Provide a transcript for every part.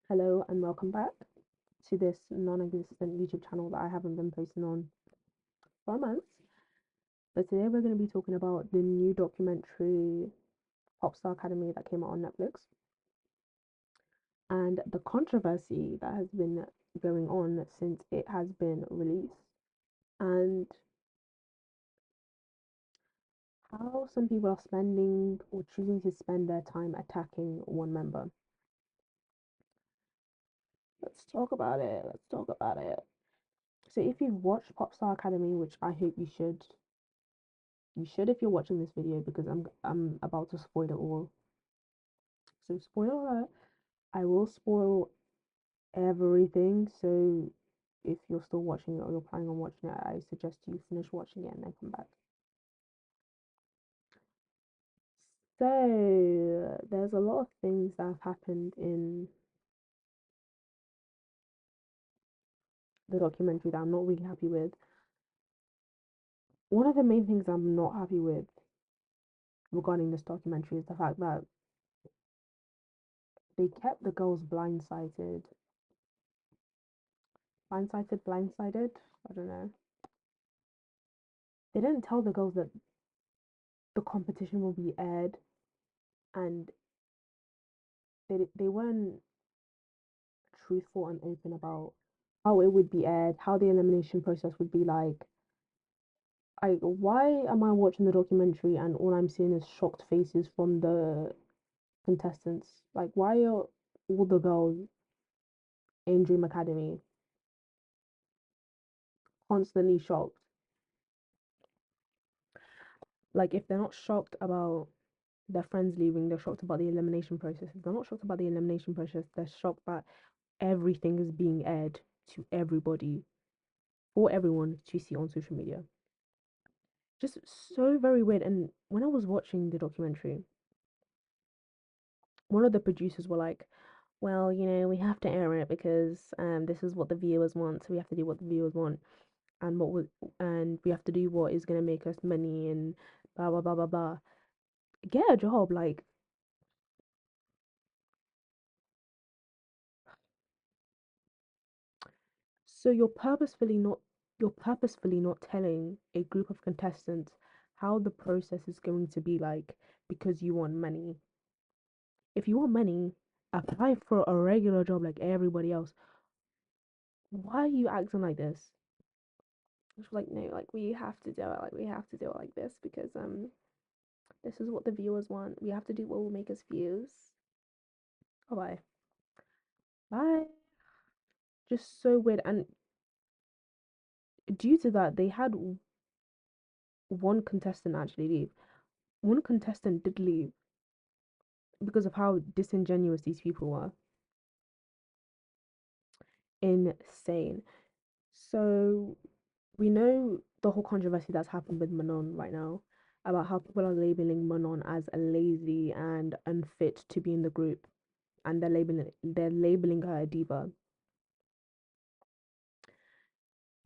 Hello and welcome back to this non-existent YouTube channel that I haven't been posting on for months. But today we're going to be talking about the new documentary Popstar Academy that came out on Netflix and the controversy that has been going on since it has been released and how some people are spending or choosing to spend their time attacking one member. Let's talk about it. Let's talk about it. So if you've watched Popstar Academy, which I hope you should if you're watching this video because I'm about to spoil it all. So spoiler alert, I will spoil everything. So if you're still watching it or you're planning on watching it, I suggest you finish watching it and then come back. So there's a lot of things that have happened in the documentary that I'm not really happy with. One of the main things I'm not happy with regarding this documentary is the fact that they kept the girls blindsided. I don't know. They didn't tell the girls that the competition will be aired, and they weren't truthful and open about how it would be aired, how the elimination process would be like. Why am I watching the documentary and all I'm seeing is shocked faces from the contestants? Like, why are all the girls in Dream Academy constantly shocked? Like, if they're not shocked about their friends leaving, they're shocked about the elimination process. If they're not shocked about the elimination process, they're shocked that everything is being aired to everybody for everyone to see on social media. Just so very weird. And when I was watching the documentary, one of the producers were like, well, we have to air it because this is what the viewers want, so we have to do what the viewers want, and we have to do what is gonna make us money and blah blah blah blah blah. Get a job, like. So you're purposefully not telling a group of contestants how the process is going to be like because you want money. If you want money, apply for a regular job like everybody else. Why are you acting like this? She's like, no, like we have to do it, like we have to do it like this because this is what the viewers want. We have to do what will make us views. Oh bye. Bye. Just so weird. And due to that, they had one contestant actually leave. One contestant did leave because of how disingenuous these people were. Insane. So we know the whole controversy that's happened with Manon right now about how people are labeling Manon as a lazy and unfit to be in the group, and they're labeling her a diva.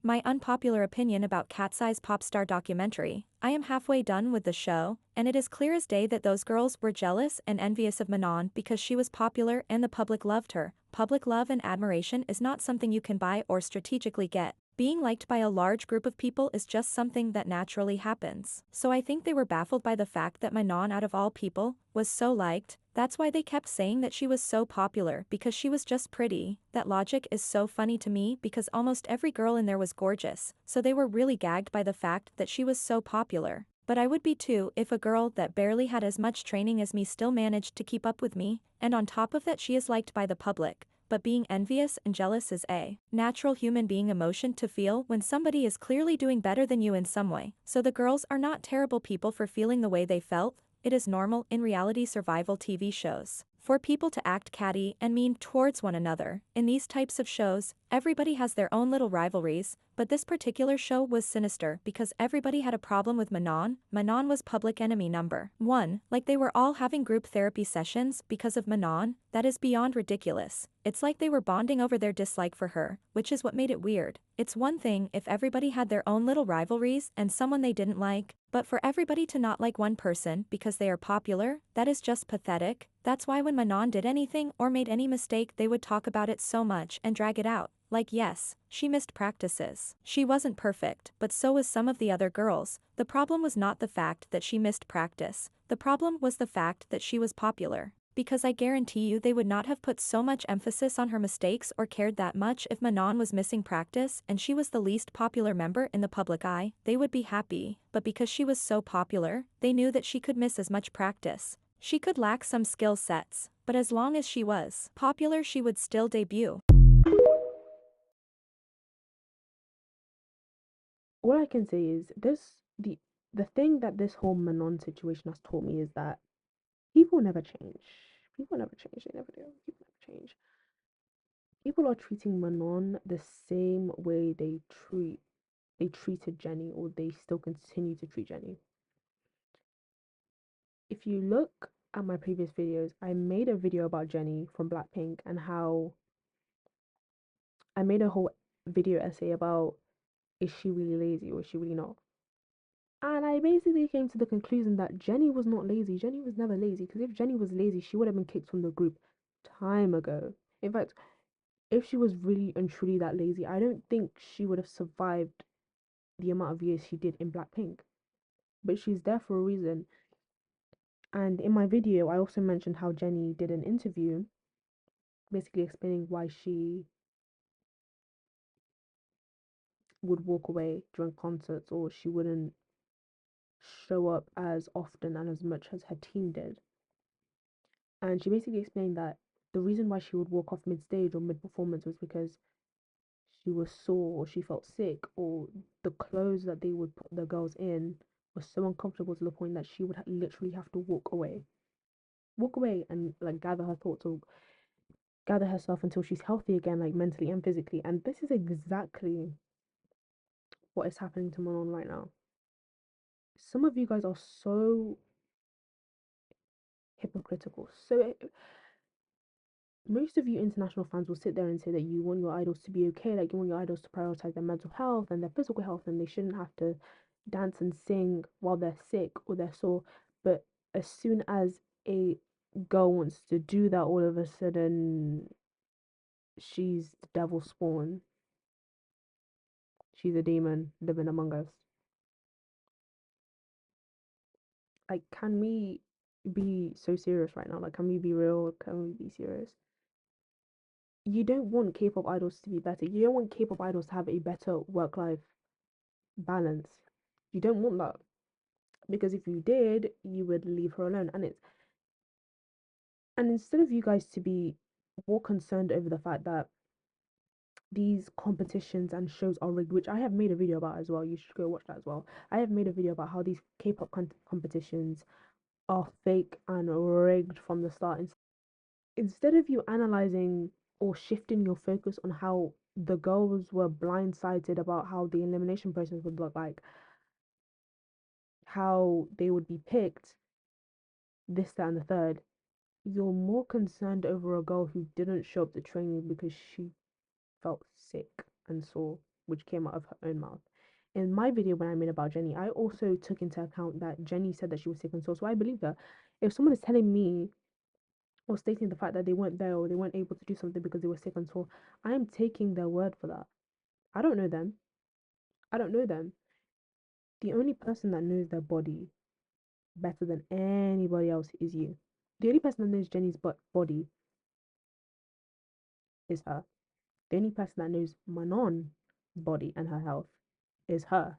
My unpopular opinion about Cat's Eye's Popstar documentary. I am halfway done with the show, and it is clear as day that those girls were jealous and envious of Manon because she was popular and the public loved her. Public love and admiration is not something you can buy or strategically get. Being liked by a large group of people is just something that naturally happens. So I think they were baffled by the fact that Manon, out of all people, was so liked. That's why they kept saying that she was so popular, because she was just pretty. That logic is so funny to me because almost every girl in there was gorgeous, so they were really gagged by the fact that she was so popular. But I would be too if a girl that barely had as much training as me still managed to keep up with me, and on top of that she is liked by the public. But being envious and jealous is a natural human being emotion to feel when somebody is clearly doing better than you in some way. So the girls are not terrible people for feeling the way they felt. It is normal in reality survival TV shows for people to act catty and mean towards one another. In these types of shows, Everybody has their own little rivalries, but this particular show was sinister because everybody had a problem with Manon. Manon was public enemy number one, like they were all having group therapy sessions because of Manon. That is beyond ridiculous. It's like they were bonding over their dislike for her, which is what made it weird. It's one thing if everybody had their own little rivalries and someone they didn't like, but for everybody to not like one person because they are popular, that is just pathetic. That's why when Manon did anything or made any mistake they would talk about it so much and drag it out. Like yes, she missed practices. She wasn't perfect, but so was some of the other girls. The problem was not the fact that she missed practice. The problem was the fact that she was popular. Because I guarantee you they would not have put so much emphasis on her mistakes or cared that much if Manon was missing practice and she was the least popular member in the public eye, they would be happy, but because she was so popular, they knew that she could miss as much practice. She could lack some skill sets, but as long as she was popular she would still debut. All I can say is the thing that this whole Manon situation has taught me is that people never change. People never change. They never do. People never change. People are treating Manon the same way they treated Jennie, or they still continue to treat Jennie. If you look at my previous videos, I made a video about Jennie from Blackpink and how I made a whole video essay about, is she really lazy or is she really not? And I basically came to the conclusion that Jennie was not lazy. Jennie was never lazy, because if Jennie was lazy, she would have been kicked from the group time ago. In fact, if she was really and truly that lazy, I don't think she would have survived the amount of years she did in Blackpink. But she's there for a reason. And in my video, I also mentioned how Jennie did an interview basically explaining why she would walk away during concerts, or she wouldn't show up as often and as much as her team did. And she basically explained that the reason why she would walk off mid stage or mid performance was because she was sore or she felt sick, or the clothes that they would put the girls in was so uncomfortable to the point that she would literally have to walk away and like gather her thoughts or gather herself until she's healthy again, like mentally and physically. And this is exactly what is happening to Manon right now. Some of you guys are so hypocritical. So most of you international fans will sit there and say that you want your idols to be okay, like you want your idols to prioritize their mental health and their physical health, and they shouldn't have to dance and sing while they're sick or they're sore. But as soon as a girl wants to do that, all of a sudden she's the devil's spawn. She's a demon living among us. Like, can we be so serious right now? Like, can we be real? Can we be serious? You don't want K-pop idols to be better. You don't want K-pop idols to have a better work-life balance. You don't want that, because if you did, you would leave her alone. And instead of you guys to be more concerned over the fact that these competitions and shows are rigged, which I have made a video about as well. You should go watch that as well. I have made a video about how these K-pop competitions are fake and rigged from the start. Instead of you analyzing or shifting your focus on how the girls were blindsided about how the elimination process would look like, how they would be picked, this, that, and the third, you're more concerned over a girl who didn't show up to training because she felt sick and sore, which came out of her own mouth. In my video when I made about Jennie, I also took into account that Jennie said that she was sick and sore, so I believe her. If someone is telling me or stating the fact that they weren't there or they weren't able to do something because they were sick and sore, I am taking their word for that. I don't know them. I don't know them. The only person that knows their body better than anybody else is you. The only person that knows Jennie's body is her. The only person that knows Manon's body and her health is her.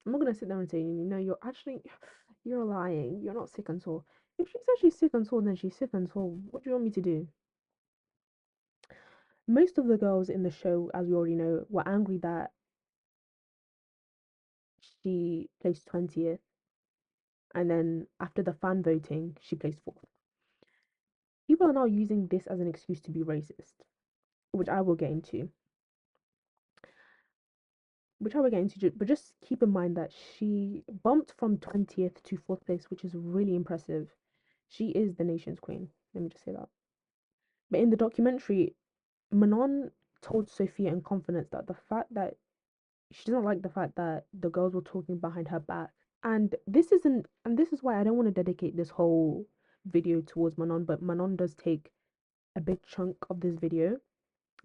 I'm not gonna sit there and say, you're actually you're lying. You're not sick and sore. If she's actually sick and sore, then she's sick and sore. What do you want me to do? Most of the girls in the show, as we already know, were angry that she placed 20th, and then after the fan voting, she placed fourth. People are now using this as an excuse to be racist, which I will get into. Which I will get into, but just keep in mind that she bumped from 20th to 4th place, which is really impressive. She is the nation's queen. Let me just say that. But in the documentary, Manon told Sophia in confidence that the fact that she doesn't like the fact that the girls were talking behind her back. And this is why I don't want to dedicate this whole video towards Manon, but Manon does take a big chunk of this video.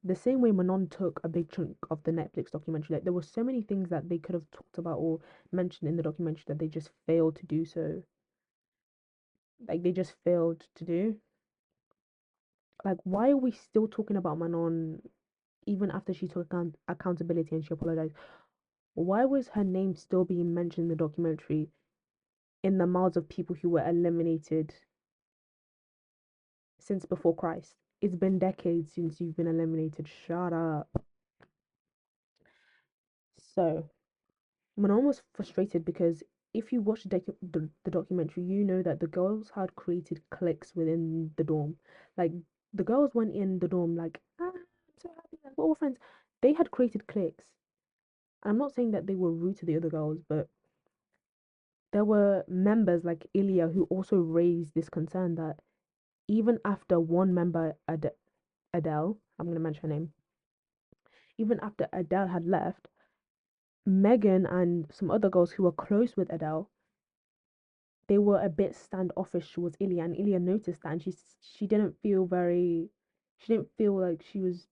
The same way Manon took a big chunk of the Netflix documentary. Like there were so many things that they could have talked about or mentioned in the documentary that they just failed to do so. Like they just failed to do. Like why are we still talking about Manon even after she took accountability and she apologized? Why was her name still being mentioned in the documentary in the mouths of people who were eliminated since before Christ? It's been decades since you've been eliminated. Shut up. So, Manon was frustrated because if you watch the documentary, you know that the girls had created cliques within the dorm. Like, the girls went in the dorm, like, I'm so happy, like, we're all friends. They had created cliques. I'm not saying that they were rude to the other girls, but there were members like Ilya who also raised this concern that even after one member, Adele, I'm going to mention her name, even after Adele had left, Megan and some other girls who were close with Adele, they were a bit standoffish towards Ilya, and Ilya noticed that, and she didn't feel very, she didn't feel like she was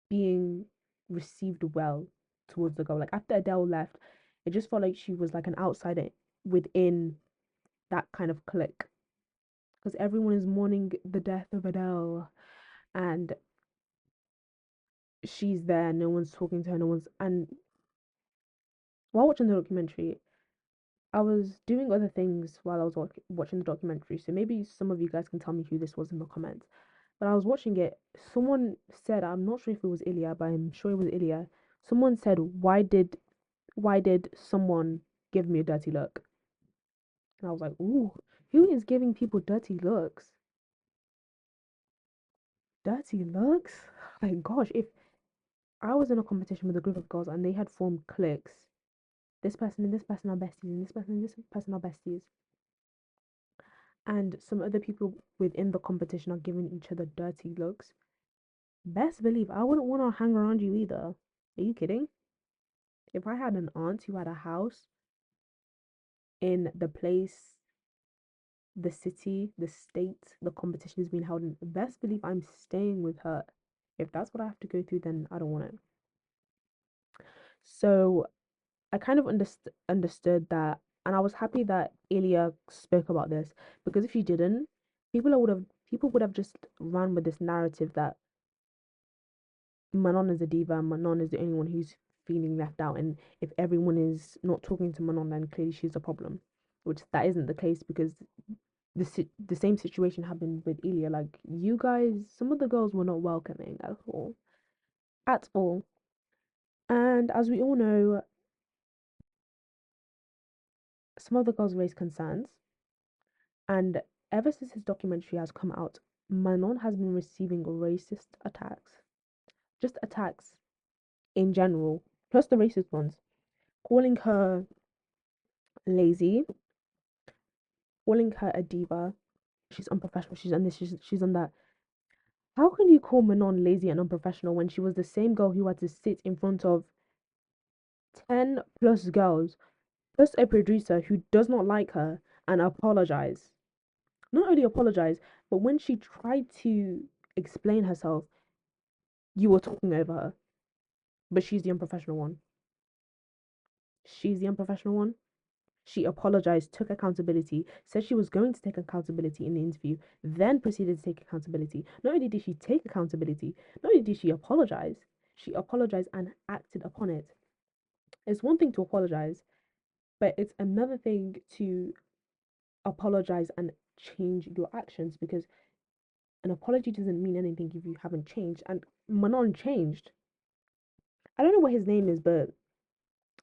being received well towards the girl. Like after Adele left, it just felt like she was like an outsider within that kind of clique because everyone is mourning the death of Adele, and she's there, no one's talking to her, no one's. And while watching the documentary, I was doing other things while I was watching the documentary, so maybe some of you guys can tell me who this was in the comments. But I was watching it, someone said, I'm not sure if it was Ilya, but I'm sure it was Ilya. Someone said, why did someone give me a dirty look? And I was like, ooh, who is giving people dirty looks? Dirty looks? My gosh, if I was in a competition with a group of girls and they had formed cliques, this person and this person are besties, and this person and this person are besties, and some other people within the competition are giving each other dirty looks, best believe I wouldn't want to hang around you either. Are you kidding? If I had an aunt who had a house in the place, the city, the state the competition is being held in, best believe I'm staying with her. If that's what I have to go through, then I don't want it. So I kind of understood that, and I was happy that Ilya spoke about this because if he didn't, people would have just run with this narrative that Manon is a diva, Manon is the only one who's feeling left out, and if everyone is not talking to Manon, then clearly she's a problem, which that isn't the case because the same situation happened with Ilya. Like you guys, some of the girls were not welcoming at all, and as we all know, some of the girls raised concerns. And ever since his documentary has come out, Manon has been receiving racist attacks. Just attacks in general, plus the racist ones. Calling her lazy, calling her a diva. She's unprofessional. She's on this, she's on that. How can you call Manon lazy and unprofessional when she was the same girl who had to sit in front of 10 plus girls, plus a producer who does not like her and apologize? Not only apologize, but when she tried to explain herself, you were talking over her. But she's the unprofessional one. She's the unprofessional one. She apologized, took accountability, said she was going to take accountability in the interview, then proceeded to take accountability. Not only did she take accountability, not only did she apologized and acted upon it. It's one thing to apologize, but it's another thing to apologize and change your actions because an apology doesn't mean anything if you haven't changed. And Manon changed. I don't know what his name is, but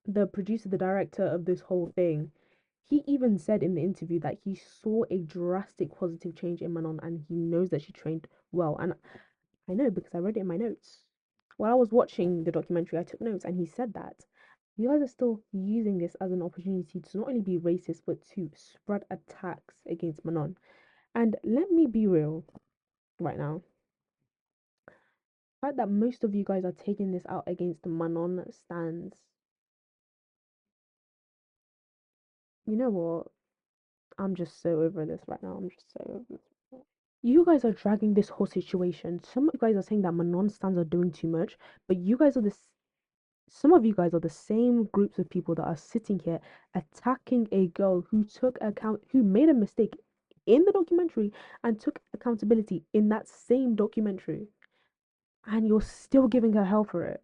the producer, the director of this whole thing, he even said in the interview that he saw a drastic positive change in Manon and he knows that she trained well. And I know because I read it in my notes. While I was watching the documentary, I took notes and he said that you guys are still using this as an opportunity to not only be racist but to spread attacks against Manon. And let me be real right now. The fact that most of you guys are taking this out against Manon stands. You know what? I'm just so over this right now. I'm just so over this. You guys are dragging this whole situation. Some of you guys are saying that Manon stands are doing too much, but you guys are some of you guys are the same groups of people that are sitting here attacking a girl who made a mistake in the documentary and took accountability in that same documentary, and you're still giving her hell for it.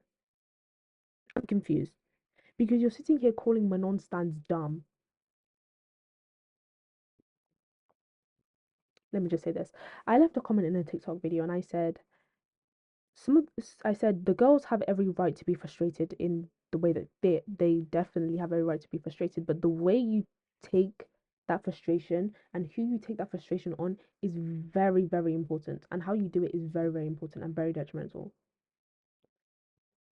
I'm confused because you're sitting here calling Manon stands dumb. Let me just say this. I left a comment in a TikTok video and I said I said the girls have every right to be frustrated in the way that they definitely have every right to be frustrated, but the way you take that frustration and who you take that frustration on is very, very important, and how you do it is very, very important and very detrimental.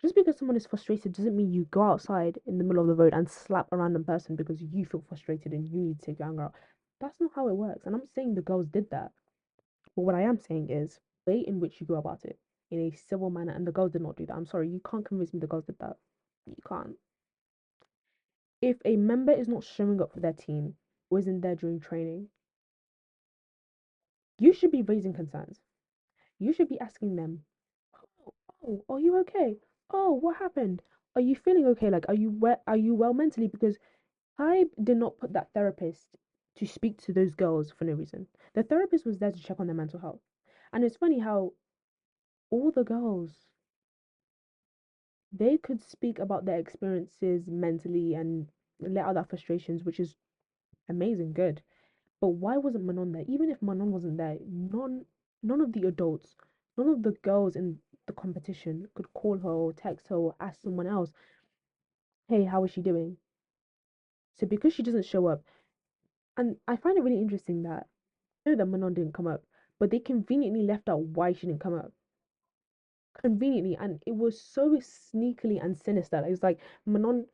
Just because someone is frustrated doesn't mean you go outside in the middle of the road and slap a random person because you feel frustrated and you need to take your anger out. That's not how it works. And I'm saying the girls did that. But what I am saying is the way in which you go about it in a civil manner, and the girls did not do that. I'm sorry, you can't convince me the girls did that. You can't. If a member is not showing up for their team or isn't there during training, you should be raising concerns. You should be asking them, oh, oh, are you okay? Oh, what happened? Are you feeling okay? Like, are you well mentally? Because I did not put that therapist to speak to those girls for no reason. The therapist was there to check on their mental health. And it's funny how all the girls they could speak about their experiences mentally and let out their frustrations, which is amazing, good. But why wasn't Manon there? Even if Manon wasn't there, none of the adults, none of the girls in the competition could call her or text her or ask someone else, hey, how is she doing? So because she doesn't show up, and I find it really interesting that I know that Manon didn't come up, but they conveniently left out why she didn't come up. Conveniently, and it was so sneakily and sinister. It was like Manon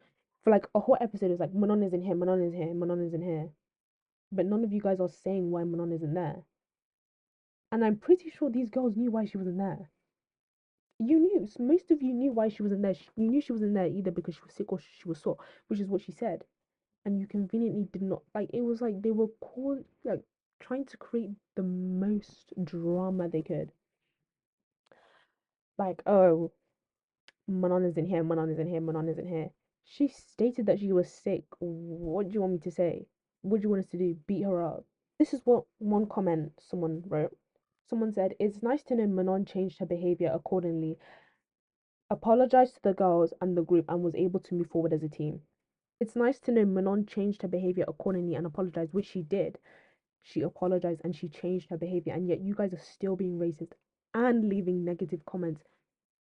for like a whole episode. It's like Manon isn't here, Manon is here, Manon isn't here, but none of you guys are saying why Manon isn't there. And I'm pretty sure these girls knew why she wasn't there. You knew, most of you knew why she wasn't there. You knew she wasn't there either because she was sick or she was sore, which is what she said. And you conveniently did not like. It was like they were like trying to create the most drama they could. Like, oh, Manon isn't here, Manon isn't here, Manon isn't here. She stated that she was sick. What do you want me to say? What do you want us to do? Beat her up? This is what one comment someone wrote. Someone said, it's nice to know Manon changed her behavior accordingly, apologized to the girls and the group, and was able to move forward as a team. It's nice to know Manon changed her behavior accordingly and apologized, which she did. She apologized and she changed her behavior, and yet you guys are still being racist and leaving negative comments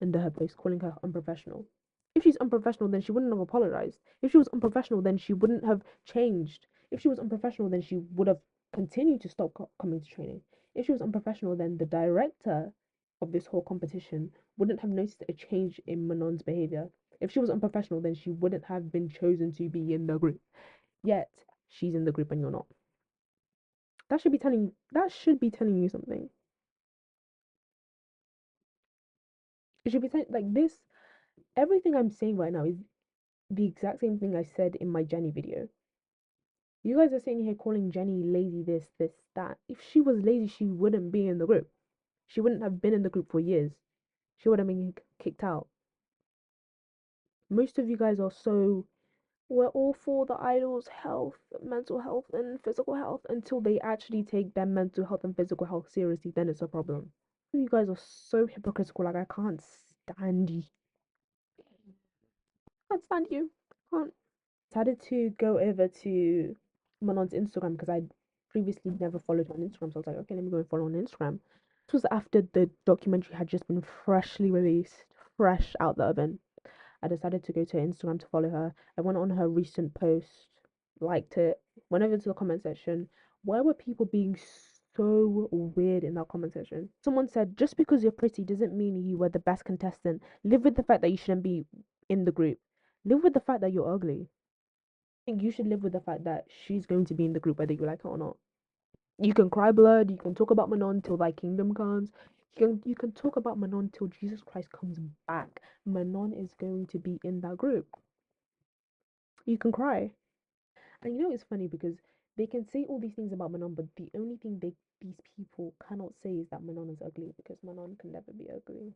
under her post, calling her unprofessional. If she's unprofessional, then she wouldn't have apologized. If she was unprofessional, then she wouldn't have changed. If she was unprofessional, then she would have continued to stop coming to training. If she was unprofessional, then the director of this whole competition wouldn't have noticed a change in Manon's behavior. If she was unprofessional, then she wouldn't have been chosen to be in the group. Yet she's in the group and you're not. That should be telling you something. It should be like this. Everything I'm saying right now is the exact same thing I said in my Jenny video. You guys are sitting here calling Jenny lazy, this, that. If she was lazy, she wouldn't be in the group. She wouldn't have been in the group for years. She would have been kicked out. Most of you guys are so, we're all for the idols' health, mental health, and physical health until they actually take their mental health and physical health seriously, then it's a problem. You guys are so hypocritical. Like, I can't stand you. I can't stand you. I can't. Decided to go over to Manon's Instagram because I previously never followed her on Instagram. So I was like, okay, let me go and follow on Instagram. This was after the documentary had just been freshly released, fresh out the oven. I decided to go to her Instagram to follow her. I went on her recent post, liked it, went over to the comment section. Where were people being so weird in that comment section. Someone said, just because you're pretty doesn't mean you were the best contestant. Live with the fact that you shouldn't be in the group. Live with the fact that you're ugly. I think you should live with the fact that she's going to be in the group whether you like it or not. You can cry blood, you can talk about Manon till thy kingdom comes. You can talk about Manon till Jesus Christ comes back. Manon is going to be in that group. You can cry. And you know it's funny because they can say all these things about Manon, but the only thing these people cannot say is that Manon is ugly because Manon can never be ugly.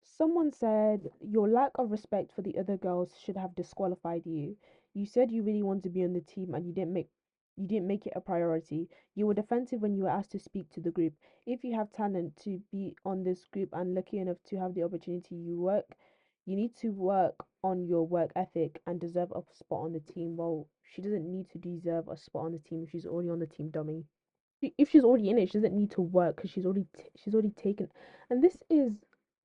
Someone said your lack of respect for the other girls should have disqualified you. You said you really wanted to be on the team and you didn't make it a priority. You were defensive when you were asked to speak to the group. If you have talent to be on this group and lucky enough to have the opportunity, you need to work on your work ethic and deserve a spot on the team. Well, she doesn't need to deserve a spot on the team if she's already on the team, dummy. If she's already in it, she doesn't need to work because she's already taken. And this is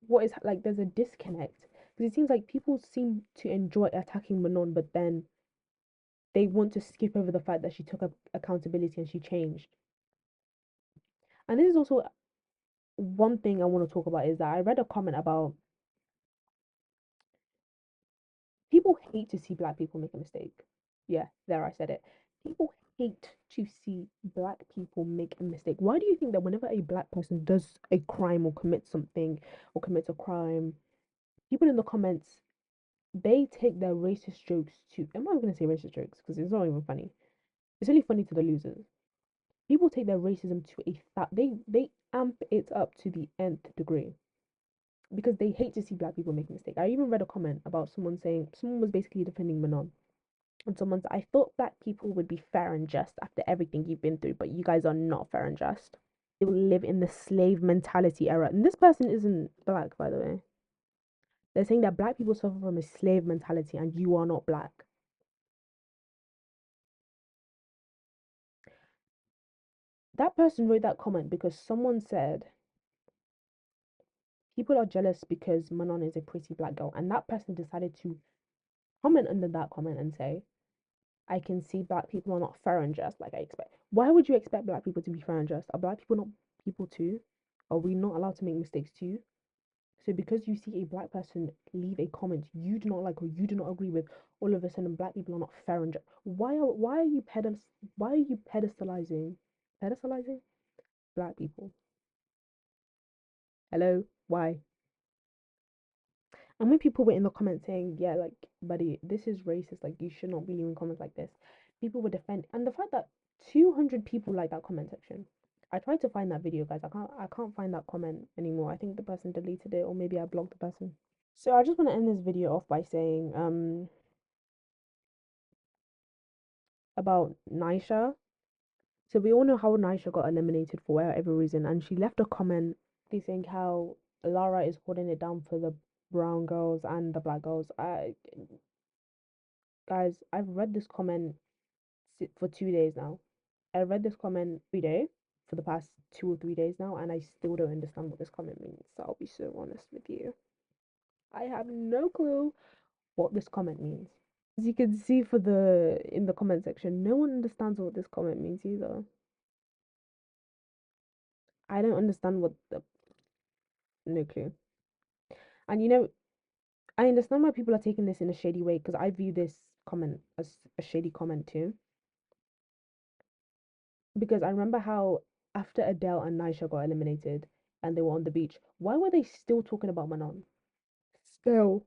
what is like. There's a disconnect because it seems like people seem to enjoy attacking Manon, but then they want to skip over the fact that she took up accountability and she changed. And this is also one thing I want to talk about is that I read a comment about people hate to see black people make a mistake. Yeah, there I said it. People hate to see black people make a mistake. Why do you think that whenever a black person does a crime or commits something or commits a crime, people in the comments they take their racist jokes to I'm not gonna say racist jokes because it's not even funny. It's only funny to the losers. People take their racism to they amp it up to the nth degree because they hate to see black people make mistakes. I even read a comment about someone saying someone was basically defending Manon. And someone said, I thought black people would be fair and just after everything you've been through, but you guys are not fair and just. You live in the slave mentality era. And this person isn't black, by the way. They're saying that black people suffer from a slave mentality and you are not black. That person wrote that comment because someone said people are jealous because Manon is a pretty black girl. And that person decided to comment under that comment and say, I can see black people are not fair and just like I expect. Why would you expect black people to be fair and just? Are black people not people too? Are we not allowed to make mistakes too? So because you see a black person leave a comment you do not like or you do not agree with, all of a sudden black people are not fair and just. Why are you pedestalizing black people? Hello, why? And when people were in the comments saying, yeah, like, buddy, this is racist, like, you should not be leaving comments like this, people would defend. And the fact that 200 people like that comment section, I tried to find that video, guys. I can't find that comment anymore. I think the person deleted it, or maybe I blocked the person. So I just want to end this video off by saying, about Naisha. So we all know how Naisha got eliminated for whatever reason, and she left a comment saying how Lara is holding it down for the brown girls and the black girls. Guys, I've read this comment for 2 days now. I read this comment every day for the past 2 or 3 days now, and I still don't understand what this comment means. So I'll be so honest with you. I have no clue what this comment means. As you can see for the in the comment section, no one understands what this comment means either. I don't understand what the no clue. And I understand why people are taking this in a shady way because I view this comment as a shady comment too. Because I remember how after Adele and Nisha got eliminated and they were on the beach, why were they still talking about Manon? Still,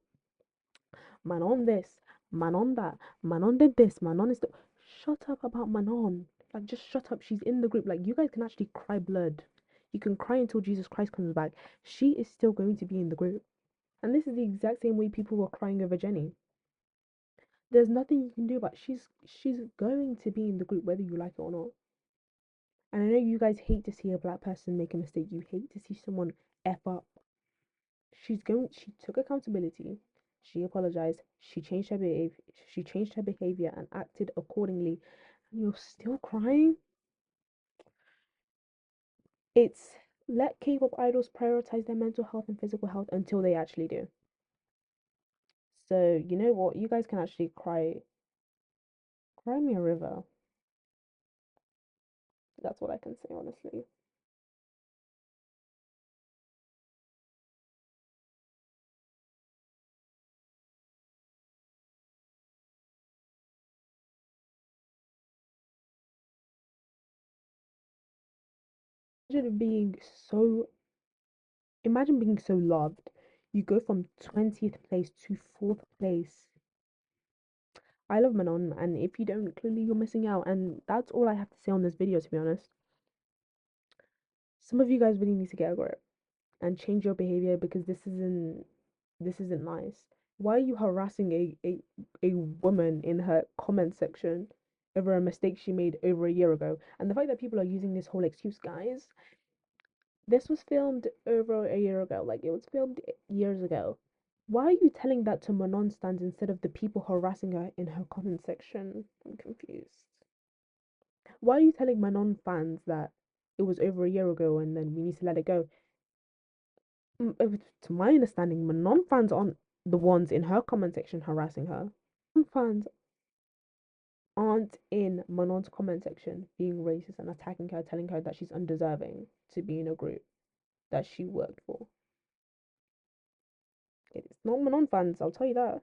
Manon this, Manon that, Manon did this, Manon is the. Shut up about Manon. Like, just shut up. She's in the group. Like, you guys can actually cry blood. You can cry until Jesus Christ comes back. She is still going to be in the group. And this is the exact same way people were crying over Jenny. There's nothing you can do about it. She's going to be in the group whether you like it or not. And I know you guys hate to see a black person make a mistake. You hate to see someone F up. She took accountability. She apologized. She changed her behavior and acted accordingly. And you're still crying? It's let K-pop idols prioritize their mental health and physical health until they actually do. So, you know what? You guys can actually cry me a river. That's what I can say, honestly. Imagine being so, imagine being so loved. You go from 20th place to 4th place. I love Manon, and if you don't, clearly you're missing out. And that's all I have to say on this video, to be honest. Some of you guys really need to get a grip and change your behavior because this isn't nice. Why are you harassing a woman in her comment section over a mistake she made over a year ago? And the fact that people are using this whole excuse, guys, this was filmed over a year ago. Like, it was filmed years ago. Why are you telling that to Manon stands instead of the people harassing her in her comment section? I'm confused. Why are you telling Manon fans that it was over a year ago and then we need to let it go? To my understanding, Manon fans aren't the ones in her comment section harassing her. Fans aren't in Manon's comment section being racist and attacking her, telling her that she's undeserving to be in a group that she worked for. It's not Manon fans, I'll tell you that.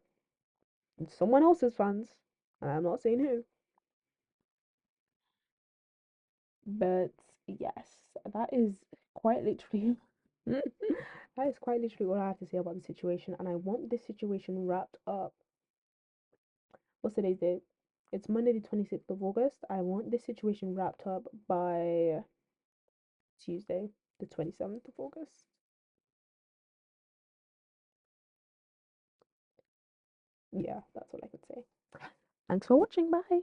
It's someone else's fans, and I'm not saying who. But yes, that is quite literally that is quite literally all I have to say about the situation, and I want this situation wrapped up. What's today's date? It's Monday, the 26th of August. I want this situation wrapped up by Tuesday, the 27th of August. Yeah, that's all I can say. Thanks for watching. Bye.